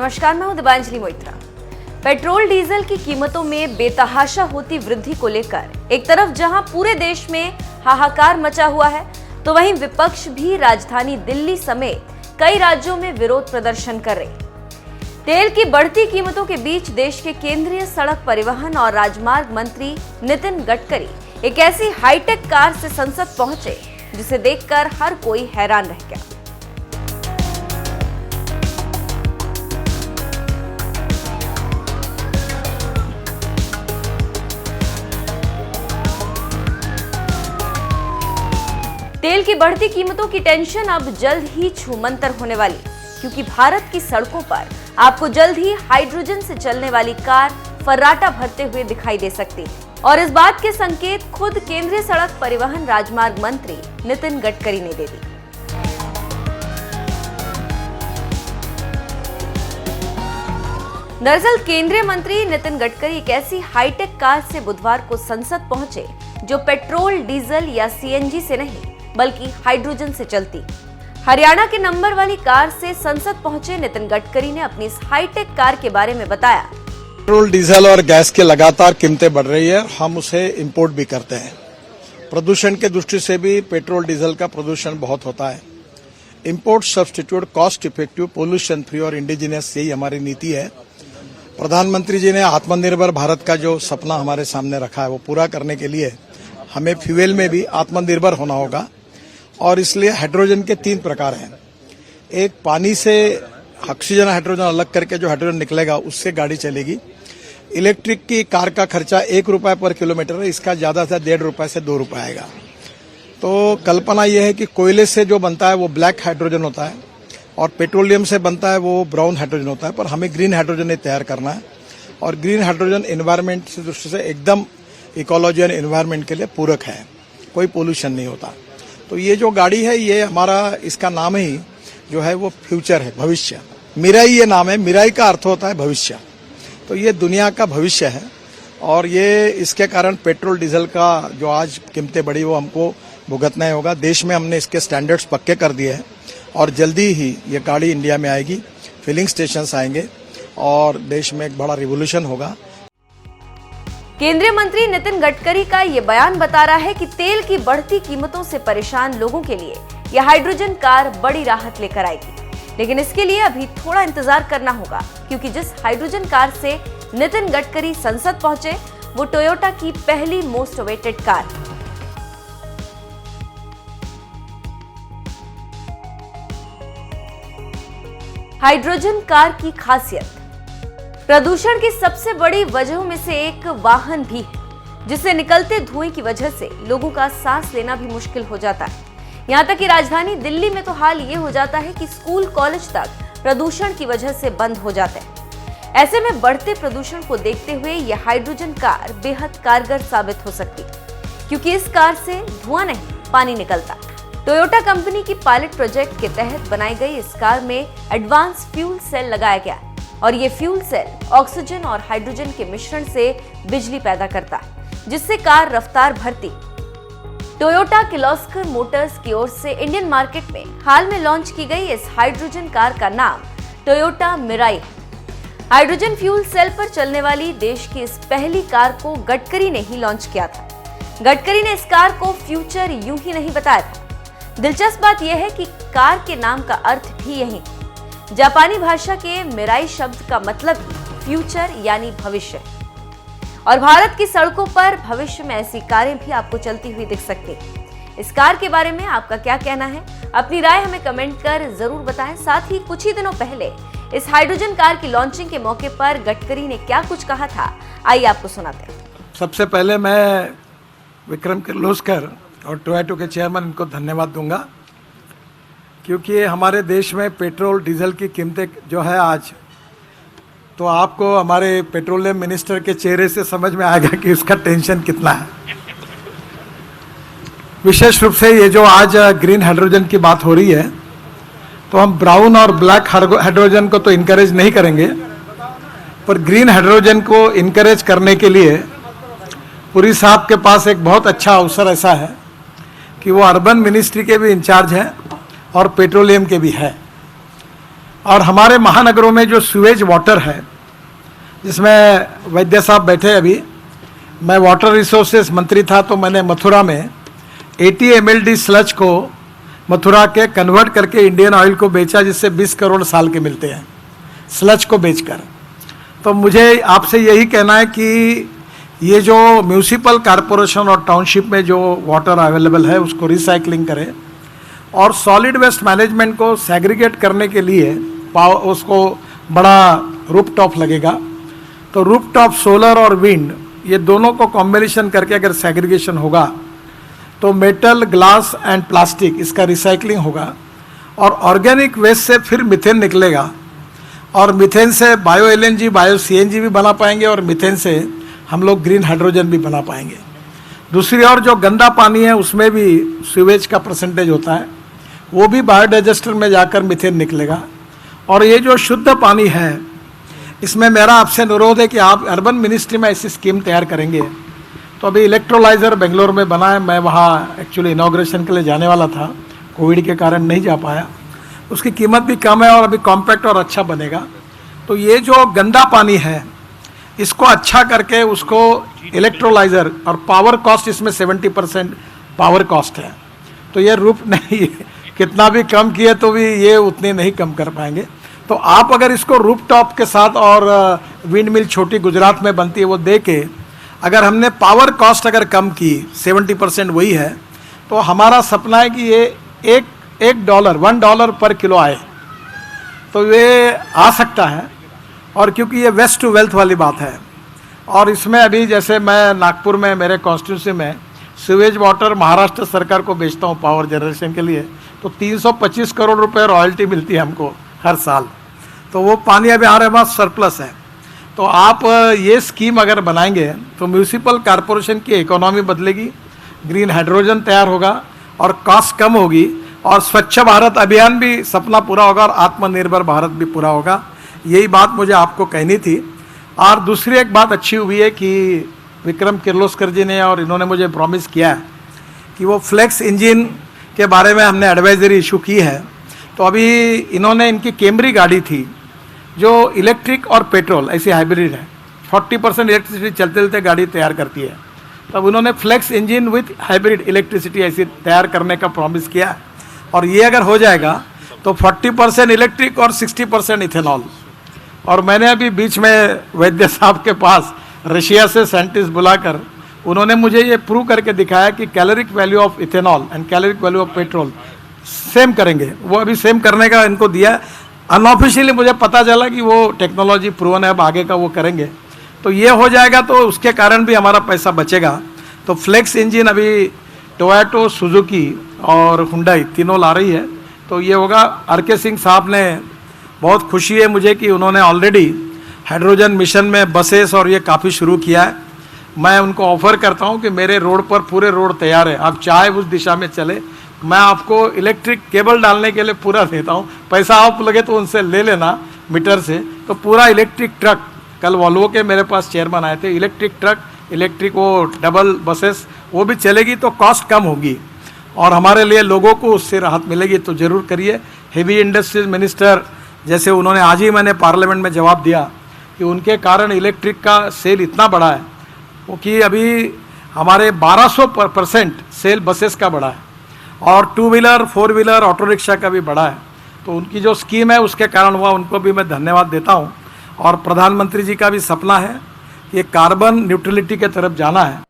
नमस्कार, मैं हूं दिबांजलि मोइत्रा। पेट्रोल डीजल की कीमतों में बेतहाशा होती वृद्धि को लेकर एक तरफ जहां पूरे देश में हाहाकार मचा हुआ है, तो वहीं विपक्ष भी राजधानी दिल्ली समेत कई राज्यों में विरोध प्रदर्शन कर रहे। तेल की बढ़ती कीमतों के बीच देश के केंद्रीय सड़क परिवहन और राजमार्ग मंत्री नितिन गडकरी एक ऐसी हाईटेक कार से संसद पहुंचे जिसे देखकर हर कोई हैरान रह गया। तेल की बढ़ती कीमतों की टेंशन अब जल्द ही छूमंतर होने वाली, क्योंकि भारत की सड़कों पर आपको जल्द ही हाइड्रोजन से चलने वाली कार फर्राटा भरते हुए दिखाई दे सकती है। और इस बात के संकेत खुद केंद्रीय सड़क परिवहन राजमार्ग मंत्री नितिन गडकरी ने दे दी। दरअसल केंद्रीय मंत्री नितिन गडकरी एक ऐसी हाईटेक कार से बुधवार को संसद पहुंचे जो पेट्रोल, डीजल या सीएनजी से नहीं बल्कि हाइड्रोजन से चलती। हरियाणा के नंबर वाली कार से संसद पहुंचे नितिन गडकरी ने अपनी इस हाईटेक कार के बारे में बताया। पेट्रोल, डीजल और गैस की लगातार कीमतें बढ़ रही है, हम उसे इंपोर्ट भी करते हैं। प्रदूषण के दृष्टि से भी पेट्रोल, डीजल का प्रदूषण बहुत होता है। Import substitute, cost effective, pollution free और इंडिजिनियस, यही हमारी नीति है। प्रधानमंत्री जी ने आत्मनिर्भर भारत का जो सपना हमारे सामने रखा है वो पूरा करने के लिए हमें फ्यूल में भी आत्मनिर्भर होना होगा। और इसलिए हाइड्रोजन के 3 प्रकार हैं। एक, पानी से ऑक्सीजन हाइड्रोजन अलग करके जो हाइड्रोजन निकलेगा उससे गाड़ी चलेगी। इलेक्ट्रिक की कार का खर्चा 1 रुपये पर किलोमीटर है, इसका ज्यादा से 1.5 रुपये से 2 रुपये आएगा। तो कल्पना यह है कि कोयले से जो बनता है वो ब्लैक हाइड्रोजन होता है और पेट्रोलियम से बनता है वो ब्राउन हाइड्रोजन होता है, पर हमें ग्रीन हाइड्रोजन तैयार करना है। और ग्रीन हाइड्रोजन एनवायरमेंट की दृष्टि से एकदम इकोलॉजी एंड एनवायरमेंट के लिए पूरक है, कोई पोल्यूशन नहीं होता। तो ये जो गाड़ी है ये हमारा, इसका नाम ही जो है वो फ्यूचर है, भविष्य। मिराई ये नाम है, मिराई का अर्थ होता है भविष्य। तो ये दुनिया का भविष्य है और ये इसके कारण पेट्रोल, डीजल का जो आज कीमतें बढ़ी वो हमको भुगतना ही होगा। देश में हमने इसके स्टैंडर्ड्स पक्के कर दिए हैं और जल्दी ही ये गाड़ी इंडिया में आएगी, फिलिंग स्टेशंस आएंगे और देश में एक बड़ा रिवोल्यूशन होगा। केंद्रीय मंत्री नितिन गडकरी का ये बयान बता रहा है कि तेल की बढ़ती कीमतों से परेशान लोगों के लिए यह हाइड्रोजन कार बड़ी राहत लेकर आएगी। लेकिन इसके लिए अभी थोड़ा इंतजार करना होगा, क्योंकि जिस हाइड्रोजन कार से नितिन गडकरी संसद पहुंचे वो टोयोटा की पहली most awaited car. Hydrogen car की खासियत, प्रदूषण की सबसे बड़ी वजहों में से एक वाहन भी है, जिससे निकलते धुएं की वजह से लोगों का सांस लेना भी मुश्किल हो जाता है। यहाँ तक कि राजधानी दिल्ली में तो हाल ये हो जाता है कि स्कूल, कॉलेज तक प्रदूषण की वजह से बंद हो जाते हैं। ऐसे में बढ़ते प्रदूषण को देखते हुए यह हाइड्रोजन कार बेहद कारगर साबित हो सकती है, क्योंकि इस कार से धुआं नहीं, पानी निकलता। टोयोटा कंपनी की पायलट प्रोजेक्ट के तहत बनाई गई इस कार में एडवांस फ्यूल सेल लगाया गया है और ये फ्यूल सेल ऑक्सीजन और हाइड्रोजन के मिश्रण से बिजली पैदा करता है, जिससे कार रफ्तार भरती। टोयोटा किर्लोस्कर मोटर्स की ओर से इंडियन मार्केट में हाल में लॉन्च की गई इस हाइड्रोजन कार का नाम टोयोटा मिराई है। हाइड्रोजन फ्यूल सेल पर चलने वाली देश की इस पहली कार को गडकरी ने ही लॉन्च किया था। गडकरी ने इस कार को फ्यूचर यूं ही नहीं बताया था। दिलचस्प बात यह है कि कार के नाम का अर्थ भी यही है। जापानी भाषा के मिराई शब्द का मतलब ही फ्यूचर यानी भविष्य। और भारत की सड़कों पर भविष्य में ऐसी कारें भी आपको चलती हुई दिख सकती हैं। इस कार के बारे में आपका क्या कहना है? अपनी राय हमें कमेंट कर जरूर बताएं। साथ ही कुछ ही दिनों पहले इस हाइड्रोजन कार की लॉन्चिंग के मौके पर गडकरी ने क्या कुछ कहा था, आइए आपको सुनाते हैं। सबसे पहले मैं विक्रम किर्लोस्कर और टोयोटा के चेयरमैन इनको धन्यवाद दूंगा, क्योंकि हमारे देश में पेट्रोल, डीजल की कीमतें जो है आज, तो आपको हमारे पेट्रोलियम मिनिस्टर के चेहरे से समझ में आएगा कि उसका टेंशन कितना है। विशेष रूप से ये जो आज ग्रीन हाइड्रोजन की बात हो रही है, तो हम ब्राउन और ब्लैक हाइड्रोजन को तो इनकरेज नहीं करेंगे, पर ग्रीन हाइड्रोजन को इनकरेज करने के लिए पुरी साहब के पास एक बहुत अच्छा अवसर ऐसा है कि वो अर्बन मिनिस्ट्री के भी इंचार्ज हैं और पेट्रोलियम के भी है। और हमारे महानगरों में जो सीवेज वाटर है, जिसमें वैद्य साहब बैठे अभी, मैं वाटर रिसोर्सेज मंत्री था तो मैंने मथुरा में 80 mld स्लज को मथुरा के कन्वर्ट करके इंडियन ऑयल को बेचा, जिससे 20 करोड़ साल के मिलते हैं स्लज को बेचकर। तो मुझे आपसे यही कहना है कि ये जो म्यूनिसिपल कॉरपोरेशन और टाउनशिप में जो वाटर अवेलेबल है उसको रिसाइकलिंग करें, और सॉलिड वेस्ट मैनेजमेंट को सेग्रीगेट करने के लिए उसको बड़ा रूफटॉप लगेगा। तो रूफटॉप सोलर और विंड, ये दोनों को कॉम्बिनेशन करके अगर सेग्रीगेशन होगा तो मेटल, ग्लास एंड प्लास्टिक, इसका रिसाइकलिंग होगा, और ऑर्गेनिक वेस्ट से फिर मीथेन निकलेगा, और मीथेन से बायो LNG, बायो CNG भी बना पाएंगे, और मीथेन से हम लोग ग्रीन हाइड्रोजन भी बना पाएंगे। दूसरी ओर जो गंदा पानी है उसमें भी सीवेज का परसेंटेज होता है, वो भी बायोडाइजेस्टर में जाकर मीथेन निकलेगा। और ये जो शुद्ध पानी है, इसमें मेरा आपसे अनुरोध है कि आप अर्बन मिनिस्ट्री में ऐसी स्कीम तैयार करेंगे। तो अभी इलेक्ट्रोलाइज़र बेंगलोर में बना है, मैं वहाँ एक्चुअली इनॉग्रेशन के लिए जाने वाला था, कोविड के कारण नहीं जा पाया। उसकी कीमत भी कम है और अभी कॉम्पैक्ट और अच्छा बनेगा। तो ये जो गंदा पानी है इसको अच्छा करके उसको इलेक्ट्रोलाइज़र, और पावर कॉस्ट इसमें 70% पावर कॉस्ट है, तो ये रूप नहीं, कितना भी कम किए तो भी ये उतनी नहीं कम कर पाएंगे। तो आप अगर इसको रूफटॉप के साथ, और विंड मिल छोटी गुजरात में बनती है वो दे के, अगर हमने पावर कॉस्ट अगर कम की, 70% वही है, तो हमारा सपना है कि ये $1 पर किलो आए, तो ये आ सकता है। और क्योंकि ये वेस्ट टू वेल्थ वाली बात है, और इसमें अभी जैसे मैं नागपुर में मेरे कॉन्स्टिट्यूंसी में सीवेज वाटर महाराष्ट्र सरकार को बेचता हूँ पावर जनरेशन के लिए, तो 325 करोड़ रुपए रॉयल्टी मिलती है हमको हर साल। तो वो पानी अभी हमारे पास सरप्लस है। तो आप ये स्कीम अगर बनाएंगे तो म्यूनिसिपल कॉरपोरेशन की इकोनॉमी बदलेगी, ग्रीन हाइड्रोजन तैयार होगा, और कॉस्ट कम होगी, और स्वच्छ भारत अभियान भी सपना पूरा होगा, और आत्मनिर्भर भारत भी पूरा होगा। यही बात मुझे आपको कहनी थी। और दूसरी एक बात अच्छी हुई है कि विक्रम किर्लोस्कर जी ने और इन्होंने मुझे प्रॉमिस किया है कि वो फ्लेक्स इंजन के बारे में हमने एडवाइजरी इशू की है। तो अभी इन्होंने, इनकी कैमरी गाड़ी थी जो इलेक्ट्रिक और पेट्रोल ऐसी हाइब्रिड है, 40% इलेक्ट्रिसिटी चलते चलते गाड़ी तैयार करती है। तब उन्होंने flex engine with hybrid electricity ऐसी तैयार करने का प्रॉमिस किया, और ये अगर हो जाएगा तो 40% इलेक्ट्रिक और 60% इथेनॉल। और मैंने अभी बीच में वैद्य साहब के पास रशिया से साइंटिस्ट बुलाकर उन्होंने मुझे ये प्रूव करके दिखाया कि caloric value of ethanol and caloric value of petrol same करेंगे। वो अभी सेम करने का इनको दिया। अनऑफिशियली मुझे पता चला कि वो टेक्नोलॉजी प्रूवन है, अब आगे का वो करेंगे। तो ये हो जाएगा तो उसके कारण भी हमारा पैसा बचेगा। तो फ्लेक्स इंजन अभी टोयोटा, सुजुकी और हुंडई तीनों ला रही है। तो ये होगा। RK सिंह साहब ने, बहुत खुशी है मुझे कि उन्होंने ऑलरेडी हाइड्रोजन मिशन में बसेस और ये काफ़ी शुरू किया है। मैं उनको ऑफर करता हूँ कि मेरे रोड पर पूरे रोड तैयार है, आप चाहे उस दिशा में चले, मैं आपको इलेक्ट्रिक केबल डालने के लिए पूरा देता हूँ। पैसा आप लगे तो उनसे ले लेना मीटर से। तो पूरा इलेक्ट्रिक ट्रक, कल वॉल्वो के मेरे पास चेयरमैन आए थे, इलेक्ट्रिक ट्रक, इलेक्ट्रिक वो डबल बसेस, वो भी चलेगी तो कॉस्ट कम होगी और हमारे लिए लोगों को उससे राहत मिलेगी। तो ज़रूर करिए। हेवी इंडस्ट्रीज मिनिस्टर जैसे उन्होंने, आज ही मैंने पार्लियामेंट में जवाब दिया कि उनके कारण इलेक्ट्रिक का सेल इतना बढ़ा है, वो कि अभी हमारे 1200% सेल बसेस का बढ़ा है, और 2 व्हीलर 4 व्हीलर ऑटो रिक्शा का भी बढ़ा है। तो उनकी जो स्कीम है उसके कारण हुआ, उनको भी मैं धन्यवाद देता हूँ। और प्रधानमंत्री जी का भी सपना है कि कार्बन न्यूट्रलिटी के तरफ जाना है।